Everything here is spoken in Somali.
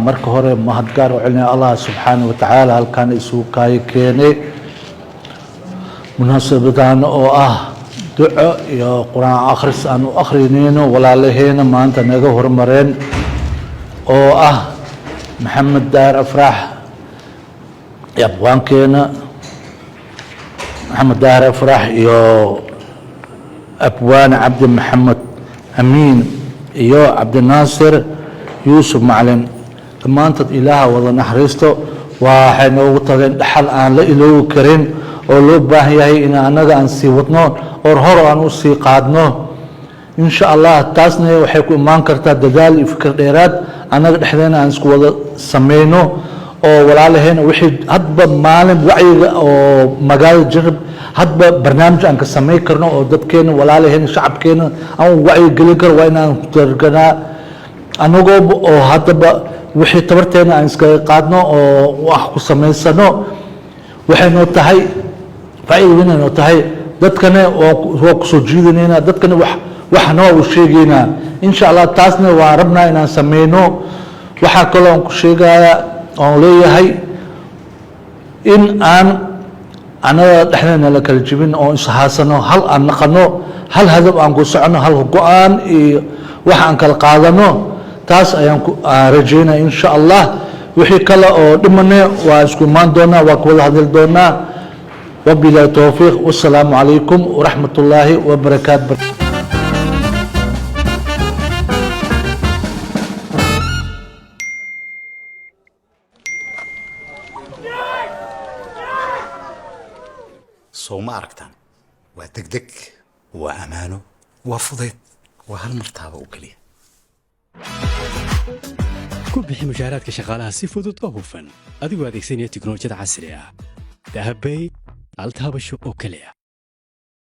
marka hore mahadgaar u celinaya Allah subxaanahu wa tacaala halkan isugu keenay munaasabadan oo ah duco iyo quraan akhris aan u akhrinayno walaalaheena maanta naga hormareen oo ah Maxamed Daar Afrax abwaankeena Maxamed Daar Afrax iyo abwaan Cabdi Maxamed Amiin iyo Cabdi Naasir Yuusuf Macalin maanta ilaaha wada naxariisto waxay noogu tageen dhaxal aan la iloobi karin oo loo baahan yahay in anaga aan sii wadno oo hor aan u sii qaadno insha Allah taasna waxay ku imaan kartaa dadaal iyo fikir dheeraad anaga dhexdeena aan isku wada sameeyno oo walaalaheena wixii hadba maalin wacyiga oo magaalada Jarib hadba barnaamij aan ka sameey karno oo dadkeena walaalaheena shacabkeena aan wacyi gelin karo waa inaan targanaa anagoo oo hadba wixii tabarteena aan iska qaadno oo wax ku sameysano waxay noo tahay faa'iido noo tahay dadkana oo ku soo jiidanayna dadkana wax noo u sheegayna insha Allah taasna waa rabnaa inaan sameeyno waxa kale oo ku sheegaya oo leeyahay in aan anaga dhexdeena la kala jibin oo ishaasano hal aan naqano hal hadab aan ku socono hal go'aan iyo wax aan kala qaadano taas ayaan ku rajeynaa insha Allah wixii kale oo dhimanay waa isku imaan doonaa waa kula hadal doonaa wabillahi tawfiiq wassalaamu calaykum waraxmatullaahi wabarakaatuh soo ma aragtaan waa degdeg waa amaano waa fudeed waa hal martaaba oo kaliya ku bixi mushaaraadka shaqaalaha si fudud oo hufan adigoo adeegsanaya tiknoolajiyada casriga ah dahabay altaabasho oo kaliya